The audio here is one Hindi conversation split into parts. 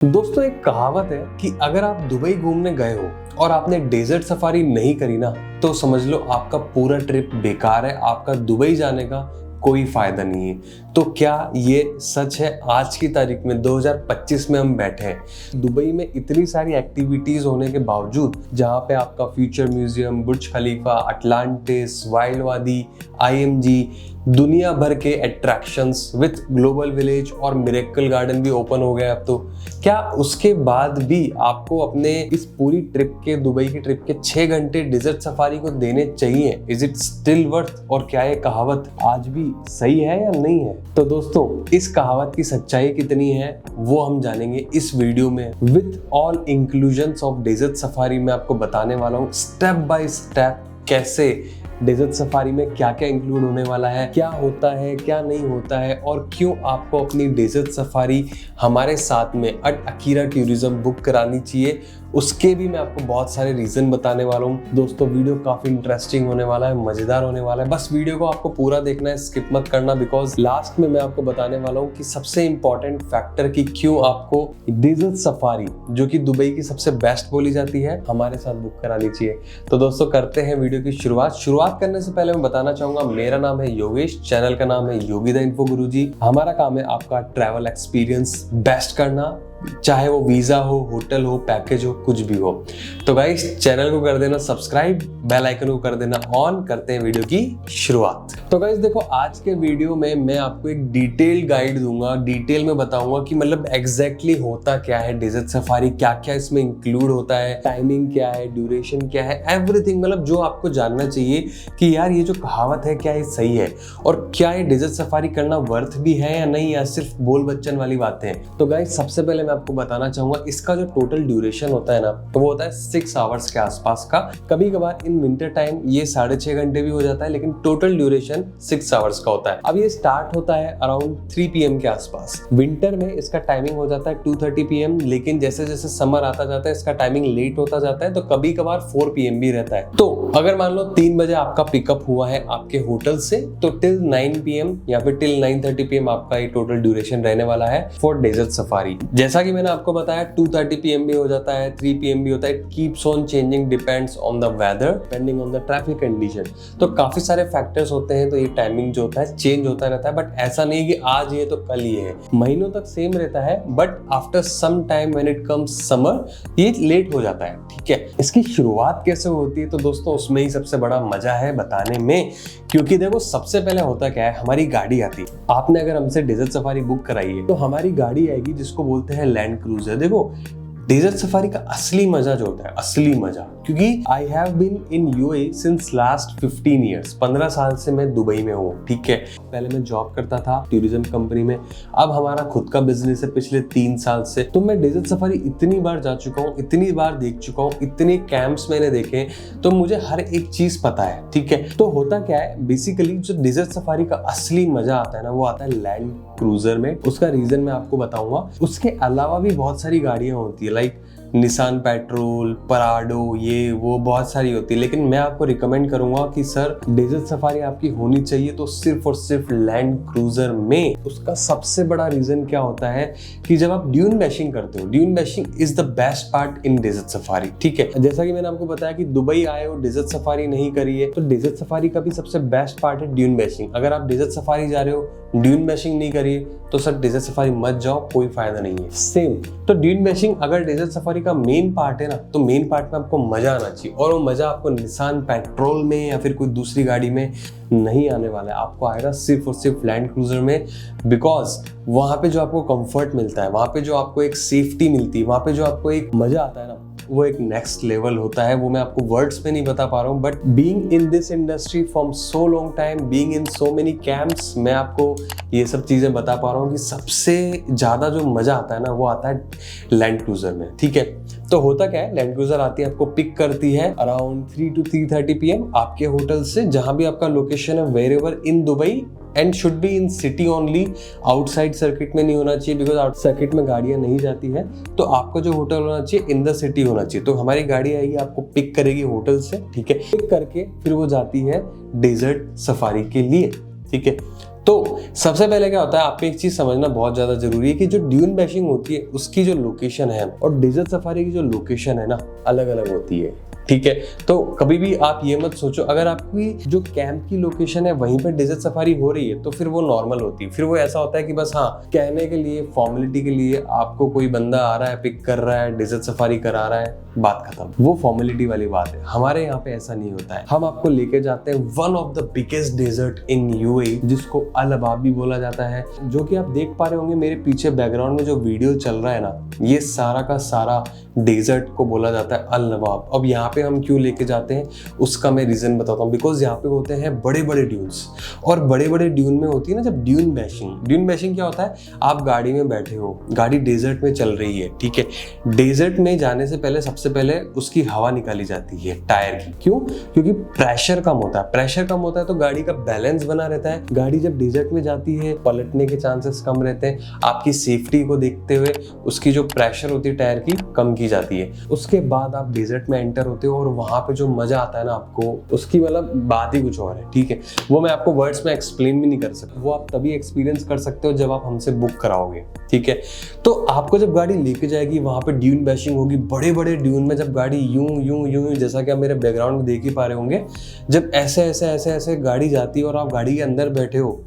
दोस्तों एक कहावत है कि अगर आप दुबई घूमने गए हो और आपने डेजर्ट सफारी नहीं करी ना तो समझ लो आपका पूरा ट्रिप बेकार है, आपका दुबई जाने का कोई फायदा नहीं है। तो क्या ये सच है? आज की तारीख में 2025 में हम बैठे हैं दुबई में इतनी सारी एक्टिविटीज होने के बावजूद, जहाँ पे आपका फ्यूचर म्यूजियम, बुर्ज खलीफा, अटलांटिस, वाइल्ड वादी, IMG, दुनिया भर के अट्रैक्शंस विथ ग्लोबल विलेज और मिरेकल गार्डन भी ओपन हो गया अब तो, क्या उसके बाद भी आपको अपने इस पूरी ट्रिप के, दुबई की ट्रिप के 6 घंटे डेजर्ट सफारी को देने चाहिए? Is it still worth? और क्या ये कहावत आज भी सही है या नहीं है? तो दोस्तों इस कहावत की सच्चाई कितनी है वो हम जानेंगे इस वीडियो में। With all inclusions of desert safari मैं आपको बताने वाला हूँ स्टेप बाय स्टेप कैसे डेजर्ट सफारी में क्या क्या इंक्लूड होने वाला है, क्या होता है, क्या नहीं होता है, और क्यों आपको अपनी डेजर्ट सफारी हमारे साथ में एट अकीरा टूरिज्म बुक करानी चाहिए। उसके भी मैं आपको बहुत सारे रीजन बताने वाला हूँ। दोस्तों वीडियो काफी इंटरेस्टिंग होने वाला है, मजेदार होने वाला है। बस वीडियो को आपको पूरा देखना है, स्किप मत करना, बिकॉज लास्ट में मैं आपको बताने वाला हूँ कि सबसे इंपॉर्टेंट फैक्टर कि क्यों आपको डेजर्ट सफारी, जो कि दुबई की सबसे बेस्ट बोली जाती है, हमारे साथ बुक करानी चाहिए। तो दोस्तों करते हैं वीडियो की शुरुआत करने से पहले मैं बताना चाहूंगा, मेरा नाम है योगेश, चैनल का नाम है योगी द इन्फो गुरुजी। हमारा काम है आपका ट्रैवल एक्सपीरियंस बेस्ट करना, चाहे वो वीजा हो, होटल हो, पैकेज हो, कुछ भी हो। तो गाइस चैनल को कर देना सब्सक्राइब, बेल आइकन को कर देना ऑन। करते हैं वीडियो की शुरुआत। तो गाइस देखो, आज के वीडियो में मैं आपको एक डिटेल गाइड दूंगा, डिटेल में बताऊंगा कि मतलब एग्जैक्टली होता क्या है डेजर्ट सफारी, क्या क्या इसमें इंक्लूड होता है, टाइमिंग क्या है, ड्यूरेशन क्या है, एवरीथिंग। मतलब जो आपको जानना चाहिए कि यार ये जो कहावत है क्या ये सही है, और क्या ये डेजर्ट सफारी करना वर्थ भी है या नहीं, या सिर्फ बोल बच्चन वाली बातें हैं। तो गाइस सबसे पहले आपको बताना चाहूंगा इसका जो टोटल ड्यूरेशन होता है ना, तो वो होता है 6 आवर्स के आसपास का। कभी कभार इन विंटर टाइम ये 6.5 घंटे भी हो जाता है, लेकिन टोटल ड्यूरेशन 6 आवर्स का होता है। अब ये स्टार्ट होता है अराउंड 3 PM के आसपास। विंटर में इसका टाइमिंग हो जाता है 2:30 PM, लेकिन जैसे जैसे समर आता जाता है इसका टाइमिंग लेट होता जाता है, तो कभी कभार 4 PM भी रहता है। तो अगर मान लो 3 बजे आपका पिकअप हुआ है आपके होटल से, तो टिल 9 PM या फिर टिल 9:30 PM आपका ये टोटल ड्यूरेशन रहने वाला है फॉर डेजर्ट सफारी। जैसा कि मैंने आपको बताया 2:30 PM भी हो जाता है, 3 PM भी होता है। Keeps on changing, depends on the weather, depending on the traffic condition. तो काफी सारे फैक्टर्स होते हैं, तो ये टाइमिंग जो होता है चेंज होता रहता है। बट ऐसा नहीं कि आज ये तो कल ये है, महीनों तक सेम रहता है, but after some time when it comes summer ये लेट हो जाता है। ठीक है, इसकी शुरुआत कैसे होती है? तो दोस्तों उसमें ही सबसे बड़ा मजा है बताने में, क्योंकि देखो सबसे पहले होता क्या है, हमारी गाड़ी आती है। आपने अगर हमसे डेजर्ट सफारी बुक कराई है तो हमारी गाड़ी आएगी जिसको बोलते हैं लैंड क्रूजर। देखो डेजर्ट सफारी का असली मजा जो होता है, असली मजा, क्योंकि I have been in UAE since last 15 years. 15 साल से मैं दुबई में हूँ। ठीक है, पहले मैं जॉब करता था टूरिज्म कंपनी में, अब हमारा खुद का बिजनेस है पिछले 3 साल से। तो मैं डेजर्ट सफारी इतनी बार जा चुका हूँ, इतनी बार देख चुका हूँ, इतने कैंप्स मैंने देखे, तो मुझे हर एक चीज पता है। ठीक है, तो होता क्या है बेसिकली, जो डेजर्ट सफारी का असली मजा आता है ना, वो आता है लैंड क्रूजर में। उसका रीजन मैं आपको बताऊंगा। उसके अलावा भी बहुत सारी गाड़ियां होती है, लाइक निसान पेट्रोल, पराडो, ये वो बहुत सारी होती है, लेकिन मैं आपको रिकमेंड करूंगा कि सर डेजर्ट सफारी आपकी होनी चाहिए तो सिर्फ और सिर्फ लैंड क्रूजर में। उसका सबसे बड़ा रीजन क्या होता है कि जब आप ड्यून बैशिंग करते हो, dune bashing is the best part in desert safari. ठीक है, जैसा कि मैंने आपको बताया कि दुबई आए हो, डेजर्ट सफारी नहीं करी है, तो डेजर्ट सफारी का भी सबसे बेस्ट पार्ट है ड्यून बैशिंग। अगर आप डेजर्ट सफारी जा रहे हो, ड्यून बैशिंग नहीं करिए, तो सर डेजर्ट सफारी मत जाओ, कोई फायदा नहीं है। सेम तो ड्यून बैशिंग अगर डेजर्ट सफारी का मेन पार्ट है ना, तो मेन पार्ट में आपको मजा आना चाहिए, और वो मजा आपको निसान पेट्रोल में या फिर कोई दूसरी गाड़ी में नहीं आने वाला है। आपको आएगा सिर्फ और सिर्फ लैंड क्रूजर में, बिकॉज वहां पे जो आपको कंफर्ट मिलता है, वहां पे जो आपको एक सेफ्टी मिलती है, वहां पे जो आपको एक मजा आता है ना, वो एक नेक्स्ट लेवल होता है। वो मैं आपको वर्ड्स में नहीं बता पा रहा हूँ, but being in this industry from so long time, being in so many camps, मैं आपको ये सब चीजें बता पा रहा हूँ कि सबसे ज्यादा जो मजा आता है ना, वो आता है लैंड क्रूजर में। ठीक है, तो होता क्या है, लैंड क्रूजर आती है, आपको पिक करती है अराउंड 3 to 3:30 PM आपके होटल से, जहां भी आपका लोकेशन है, wherever in Dubai, and should be in city only. Outside circuit में नहीं होना चाहिए, बिकॉज आउट सर्किट में गाड़ियां नहीं जाती है। तो आपका जो होटल होना चाहिए इन द सिटी होना चाहिए। तो हमारी गाड़ी आएगी, आपको पिक करेगी होटल से। ठीक है, पिक करके फिर वो जाती है डेजर्ट सफारी के लिए। ठीक है, तो सबसे पहले क्या होता है, आपको एक चीज समझना बहुत ज्यादा जरूरी है कि जो ड्यून बैशिंग होती है उसकी जो लोकेशन है और डेजर्ट सफारी की जो लोकेशन है ना, अलग अलग होती है। ठीक है, तो कभी भी आप ये मत सोचो अगर आपकी जो कैंप की लोकेशन है वहीं पे डेजर्ट सफारी हो रही है तो फिर वो नॉर्मल होती है। फिर वो ऐसा होता है कि बस हाँ, कहने के लिए, फॉर्मेलिटी के लिए आपको कोई बंदा आ रहा है, पिक कर रहा है, डेजर्ट सफारी करा रहा है, बात खत्म। वो फॉर्मेलिटी वाली बात है। हमारे यहाँ पे ऐसा नहीं होता है। हम आपको लेके जाते हैं one of the biggest desert in UAE, जिसको अल अबाब भी बोला जाता है, जो कि आप देख पा रहे होंगे मेरे पीछे बैकग्राउंड में जो वीडियो चल रहा है ना, ये सारा का सारा डेजर्ट को बोला जाता है अल नवाब। अब यहाँ पे हम क्यों लेके जाते हैं उसका मैं रीजन बताता हूँ। बिकॉज यहाँ पे होते हैं बड़े बड़े ड्यून्स, और बड़े बड़े ड्यून में होती है ना जब ड्यून बैशिंग। ड्यून बैशिंग क्या होता है, आप गाड़ी में बैठे हो, गाड़ी डेजर्ट में चल रही है, ठीक है, डेजर्ट में जाने से पहले सबसे पहले उसकी हवा निकाली जाती है टायर की। क्यों? क्योंकि प्रेशर कम होता है। प्रेशर कम होता है तो गाड़ी का बैलेंस बना रहता है। गाड़ी जब डेजर्ट में जाती है पलटने के चांसेस कम रहते हैं। आपकी सेफ्टी को देखते हुए उसकी जो प्रेशर होती है टायर की कम की जाती है। उसके बाद आप डेजर्ट में एंटर होते हो और वहां पे जो मजा आता है ना आपको, उसकी मतलब बात ही कुछ और है। ठीक है, वो मैं आपको वर्ड्स में एक्सप्लेन भी नहीं कर सकता। वो आप तभी एक्सपीरियंस कर सकते हो जब आप हमसे बुक कराओगे। ठीक है, तो आपको जब गाड़ी लेके जाएगी वहां पे ड्यून बैशिंग होगी। बड़े बड़े ड्यून में जब गाड़ी यूं यूं यूं, जैसा कि आप मेरे बैकग्राउंड में देख ही पा रहे होंगे, जब ऐसे ऐसे ऐसे ऐसे गाड़ी जाती है और आप गाड़ी के अंदर बैठे हो,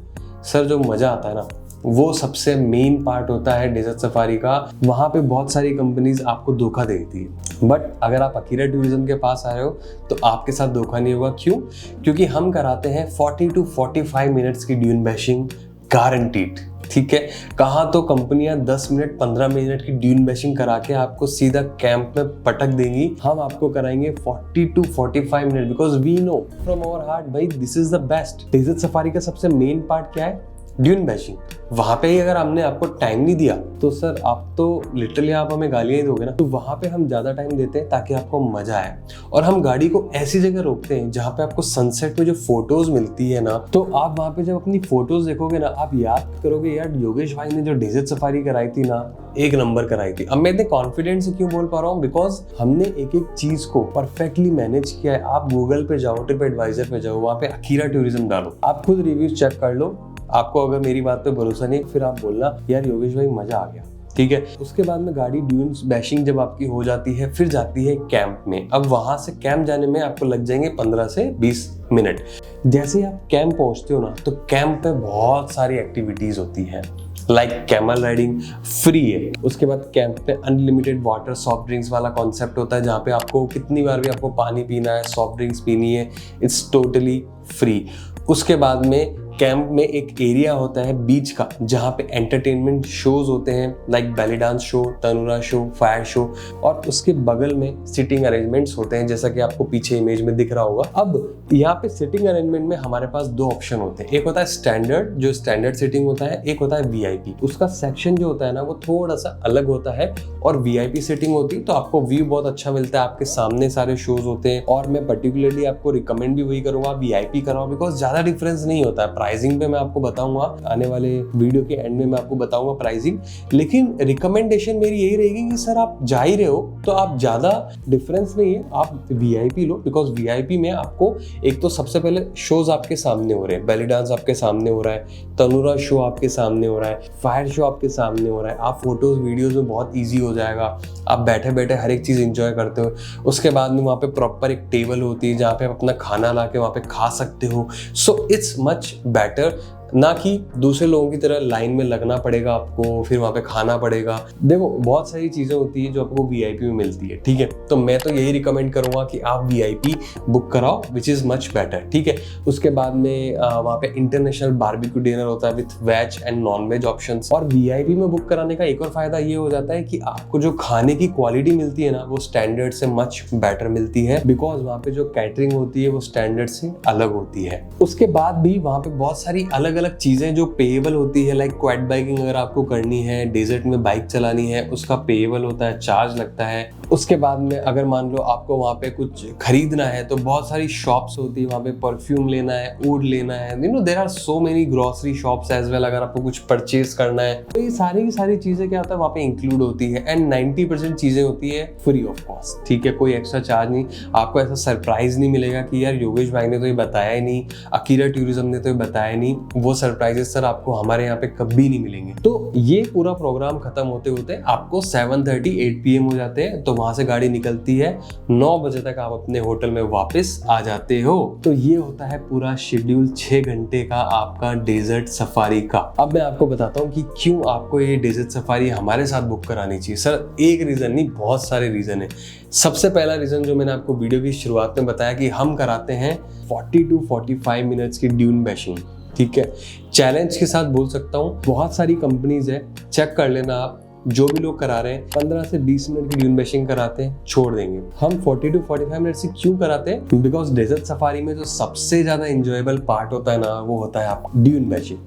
सर जो मजा आता है ना, वो सबसे मेन पार्ट होता है डेजर्ट सफारी का। वहां पे बहुत सारी कंपनीज आपको धोखा देती है, बट अगर आप अकीरा टूरिज्म के पास आ रहे हो तो आपके साथ धोखा नहीं होगा। क्यों? क्योंकि हम कराते हैं 40 to 45 मिनट्स की ड्यून बैशिंग गारंटीड। ठीक है, कहाँ तो कंपनियां 10 मिनट 15 मिनट की ड्यून बैशिंग करा के आपको सीधा कैंप में पटक देंगी। हम आपको कराएंगे 40 to 45 minute, because we know from our heart भाई this is the best. Desert safari का सबसे मेन पार्ट क्या है? Dune bashing. वहां पे ही अगर हमने आपको टाइम नहीं दिया तो सर आप तो लिटरली आप हमें गालियां ही दोगे ना। तो वहां पे हम ज्यादा टाइम देते हैं ताकि आपको मजा आए, और हम गाड़ी को ऐसी जगह रोकते हैं जहां पे आपको सनसेट में जो फोटोज मिलती है ना, तो आप वहां पे जब अपनी फोटोज देखोगे ना, आप याद करोगे यार योगेश भाई ने जो डेजर्ट सफारी कराई थी ना, एक नंबर कराई थी। अब मैं इतने कॉन्फिडेंस से क्यों बोल पा रहा हूँ? बिकॉज हमने एक एक चीज को परफेक्टली मैनेज किया है। आप गूगल पे जाओ, ट्रिप एडवाइजर पे जाओ, वहां पे अकीरा टूरिज्म डालो, आप खुद रिव्यूज चेक कर लो। आपको अगर मेरी बात पे भरोसा नहीं फिर आप बोलना यार योगेश भाई मजा आ गया। ठीक है, उसके बाद में गाड़ी ड्यून बैशिंग जब आपकी हो जाती है फिर जाती है कैंप में। अब वहां से कैंप जाने में आपको लग जाएंगे 15 से 20 मिनट। जैसे ही आप कैंप पहुंचते हो ना, तो कैंप पे बहुत सारी एक्टिविटीज होती है, लाइक कैमल राइडिंग फ्री है। उसके बाद कैंप पे अनलिमिटेड वाटर सॉफ्ट ड्रिंक्स वाला कॉन्सेप्ट होता है, जहाँ पे आपको कितनी बार भी आपको पानी पीना है, सॉफ्ट ड्रिंक्स पीनी है, इट्स टोटली फ्री। उसके बाद में कैंप में एक एरिया होता है बीच का, जहाँ पे एंटरटेनमेंट शोज होते हैं, like belly dance show, tanoura show, fire show, और उसके बगल में सिटिंग अरेंजमेंट्स होते हैं, जैसा कि आपको पीछे इमेज में दिख रहा होगा। अब यहाँ पे सिटिंग अरेंजमेंट में हमारे पास दो ऑप्शन होते हैं। एक होता है स्टैंडर्ड, जो स्टैंडर्ड सिटिंग होता है, एक होता है वीआईपी। उसका सेक्शन जो होता है ना, वो थोड़ा सा अलग होता है, और वीआईपी सिटिंग होती है तो आपको व्यू बहुत अच्छा मिलता है, आपके सामने सारे शोज होते हैं। और मैं पर्टिकुलरली आपको रिकमेंड भी वही करूंगा, वीआईपी कराओ, बिकॉज ज्यादा डिफरेंस नहीं होता है। प्राइसिंग पे मैं आपको बताऊंगा, आने वाले वीडियो के एंड में मैं आपको बताऊंगा प्राइसिंग, लेकिन रिकमेंडेशन मेरी यही रहेगी कि सर आप जा ही रहे हो तो आप ज्यादा डिफरेंस नहीं है, आप वीआईपी लो। बिकॉज वीआईपी में आपको एक तो सबसे पहले शोज आपके सामने हो रहे हैं, बेली डांस आपके सामने हो रहा है, तनुरा शो आपके सामने हो रहा है, फायर शो आपके सामने हो रहा है। आप फोटोज वीडियोज में बहुत ईजी हो जाएगा, आप बैठे बैठे हर एक चीज एंजॉय करते हो। उसके बाद में वहाँ पे प्रॉपर एक टेबल होती है जहाँ पे आप अपना खाना ला के वहाँ पे खा सकते हो। सो इट्स मच बेटर, ना कि दूसरे लोगों की तरह लाइन में लगना पड़ेगा आपको, फिर वहाँ पे खाना पड़ेगा। देखो बहुत सारी चीज़ें होती है जो आपको वीआईपी में मिलती है। ठीक है, तो मैं तो यही रिकमेंड करूँगा कि आप वीआईपी बुक कराओ, विच इज़ मच बेटर। ठीक है, उसके बाद में वहाँ पे इंटरनेशनल बारबेक्यू डिनर होता है with veg and non veg options. और वीआईपी में बुक कराने का एक और फायदा ये हो जाता है कि आपको जो खाने की क्वालिटी मिलती है ना, वो स्टैंडर्ड से मच बेटर मिलती है, बिकॉज वहाँ पे जो कैटरिंग होती है वो स्टैंडर्ड से अलग होती है। उसके बाद भी वहाँ पे बहुत सारी अलग अलग चीजें जो पेएबल होती है, लाइक क्वाड बाइकिंग अगर आपको करनी है, डेजर्ट में बाइक चलानी है, उसका पेएबल होता है, चार्ज लगता है। उसके बाद में अगर मान लो आपको वहाँ पे कुछ खरीदना है तो बहुत सारी शॉप्स होती है, वहाँ पे परफ्यूम लेना है, वुड लेना है, you know there are so many grocery shops as well. अगर आपको कुछ परचेज करना है तो ये सारी की सारी चीजें क्या होता है वहाँ पे इंक्लूड होती है। एंड 90% चीजें होती है फ्री ऑफ कॉस्ट, ठीक है, कोई एक्स्ट्रा चार्ज नहीं। आपको ऐसा सरप्राइज नहीं मिलेगा कि यार योगेश भाई ने तो ये बताया ही नहीं, अकीरा टूरिज्म ने तो ये बताया नहीं। वो सरप्राइजेस सर आपको हमारे यहाँ पे कभी नहीं मिलेंगे। तो ये पूरा प्रोग्राम खत्म होते होते आपको 7:30 8 PM हो जाते हैं। तो वहां से गाड़ी निकलती है, 9 बजे तक आप अपने होटल में वापस आ जाते हो। तो ये होता है पूरा शेड्यूल 6 घंटे का आपका डेजर्ट सफारी का। अब मैं आपको बताता हूँ कि क्यों आपको ये डेजर्ट सफारी हमारे साथ बुक करानी चाहिए। सर एक रीजन नहीं, बहुत सारे रीजन है। सबसे पहला रीजन जो मैंने आपको वीडियो की शुरुआत में बताया कि हम कराते हैं 40 to 45 मिनट्स की ड्यून बैशिंग, ठीक है। चैलेंज के साथ बोल सकता हूँ, बहुत सारी कंपनीज है, चेक कर लेना आप, जो भी लोग करा रहे हैं 15 से 20 मिनट की ड्यून बैशिंग कराते हैं, छोड़ देंगे। हम 40 to 45 मिनट से क्यों कराते हैं? बिकॉज डेजर्ट सफारी में जो सबसे ज्यादा इंजॉयबल पार्ट होता है ना, वो होता है आपका ड्यून बैशिंग।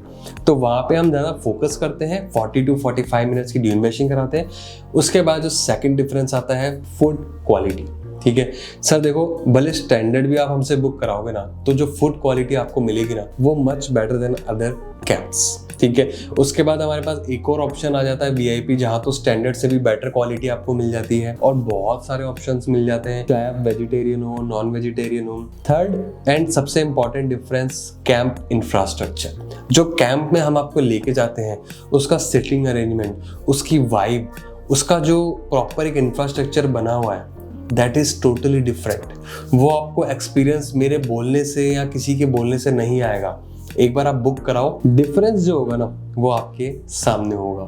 तो वहां पे हम ज्यादा फोकस करते हैं, 40 to 45 मिनट्स की ड्यून बैशिंग कराते हैं। उसके बाद जो सेकंड डिफरेंस आता है फूड क्वालिटी, ठीक है। सर देखो, भले स्टैंडर्ड भी आप हमसे बुक कराओगे ना, तो जो फूड क्वालिटी आपको मिलेगी ना, वो much better than other camps, ठीक है। उसके बाद हमारे पास एक और ऑप्शन आ जाता है VIP, जहाँ तो स्टैंडर्ड से भी बेटर क्वालिटी आपको मिल जाती है और बहुत सारे ऑप्शंस मिल जाते हैं, चाहे आप वेजिटेरियन हो, नॉन वेजिटेरियन हो। थर्ड एंड सबसे इंपॉर्टेंट डिफरेंस, कैंप इंफ्रास्ट्रक्चर। जो कैंप में हम आपको लेके जाते हैं, उसका सिटिंग अरेंजमेंट, उसकी वाइब, उसका जो प्रॉपर एक इंफ्रास्ट्रक्चर बना हुआ है, दैट इज टोटली डिफरेंट। वो आपको एक्सपीरियंस मेरे बोलने से या किसी के बोलने से नहीं आएगा। एक बार आप बुक कराओ, डिफरेंस जो होगा ना वो आपके सामने होगा।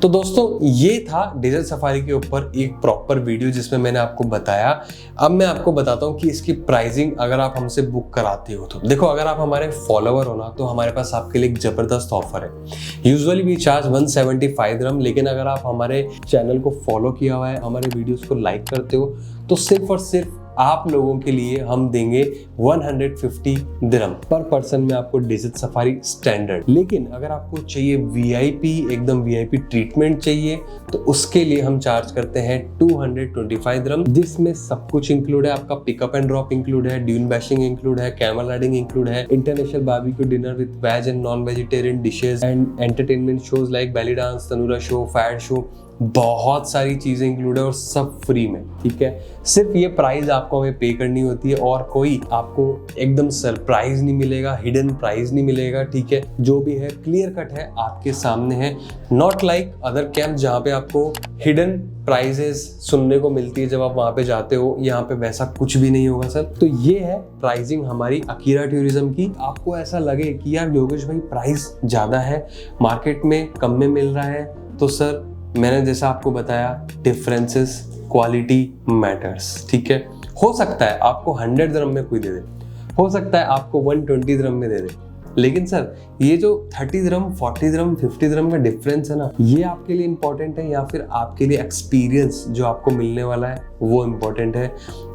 तो दोस्तों ये था डेजर्ट सफारी के ऊपर एक प्रॉपर वीडियो जिसमें मैंने आपको बताया। अब मैं आपको बताता हूँ कि इसकी प्राइसिंग अगर आप हमसे बुक कराते हो तो देखो, अगर आप हमारे फॉलोवर हो ना, तो हमारे पास आपके लिए एक जबरदस्त ऑफर है। यूजुअली वी चार्ज 175 दिरहम, लेकिन अगर आप हमारे चैनल को फॉलो किया हुआ है, हमारे वीडियोस को लाइक करते हो, तो सिर्फ और सिर्फ आप लोगों के लिए हम देंगे 150 दिरहम पर पर्सन में आपको डेजर्ट सफारी स्टैंडर्ड। लेकिन अगर आपको चाहिए VIP, एकदम VIP ट्रीटमेंट चाहिए, तो उसके लिए हम चार्ज करते हैं 225 दिरहम, जिसमें सब कुछ इंक्लूड है। आपका पिकअप एंड ड्रॉप इंक्लूड है, ड्यून बैशिंग इंक्लूड है, कैमल राइडिंग इंक्लूड है, international barbecue dinner with veg and non vegetarian dishes and entertainment shows like belly dance, तनूरा शो, फायर शो, बहुत सारी चीजें इंक्लूड है और सब फ्री में, ठीक है। सिर्फ ये प्राइस आपको हमें पे करनी होती है और कोई आपको एकदम सरप्राइज नहीं मिलेगा, हिडन प्राइस नहीं मिलेगा, ठीक है। जो भी है क्लियर कट है, आपके सामने है। नॉट लाइक अदर कैंप जहाँ पे आपको हिडन प्राइजेस सुनने को मिलती है जब आप वहां पे जाते हो, यहाँ पे वैसा कुछ भी नहीं होगा सर। तो ये है प्राइसिंग हमारी अकीरा टूरिज्म की। आपको ऐसा लगे कि यार योगेश भाई प्राइस ज्यादा है, मार्केट में कम में मिल रहा है, तो सर मैंने जैसा आपको बताया, डिफरेंसेस, क्वालिटी मैटर्स, ठीक है। हो सकता है आपको 100 दिरहम में कोई दे दे, हो सकता है आपको 120 दिरहम में दे दे, लेकिन सर ये जो 30 दिरहम, 40 दिरहम, 50 दिरहम का डिफरेंस है ना, ये आपके लिए इंपॉर्टेंट है या फिर आपके लिए एक्सपीरियंस जो आपको मिलने वाला है वो इंपॉर्टेंट है?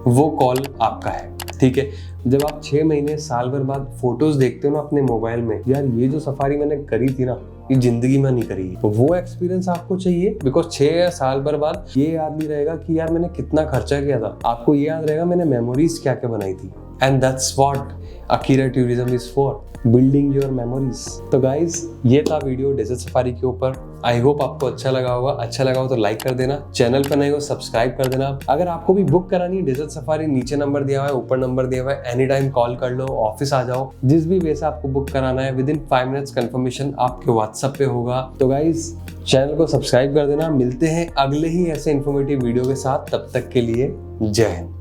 वो कॉल आपका है, ठीक है। जब आप 6 महीने, साल भर बाद फोटोज देखते हो ना अपने मोबाइल में, यार ये जो सफारी मैंने करी थी ना, ये जिंदगी में नहीं करी, तो वो एक्सपीरियंस आपको चाहिए। बिकॉज 6 या साल भर बाद ये याद नहीं रहेगा कि यार मैंने कितना खर्चा किया था, आपको ये याद रहेगा मैंने मेमोरीज क्या क्या बनाई थी। And that's what Akira tourism is for, building your memories. तो गाइज ये था वीडियो डेजर्ट सफारी के ऊपर। आई होप आपको अच्छा लगा होगा। अच्छा लगा हो तो लाइक कर देना, चैनल पर नए हो सब्सक्राइब कर देना। अगर आपको भी बुक करानी है डेजर्ट सफारी, नीचे नंबर दिया हुआ है, ऊपर नंबर दिया हुआ है, एनी टाइम कॉल कर लो, ऑफिस आ जाओ, जिस भी वे से आपको बुक कराना है, विद इन 5 मिनट्स कंफर्मेशन आपके व्हाट्सएप पे होगा। तो गाइज चैनल को सब्सक्राइब कर देना। मिलते हैं अगले ही ऐसे इन्फॉर्मेटिव वीडियो के साथ, तब तक के लिए जय हिंद।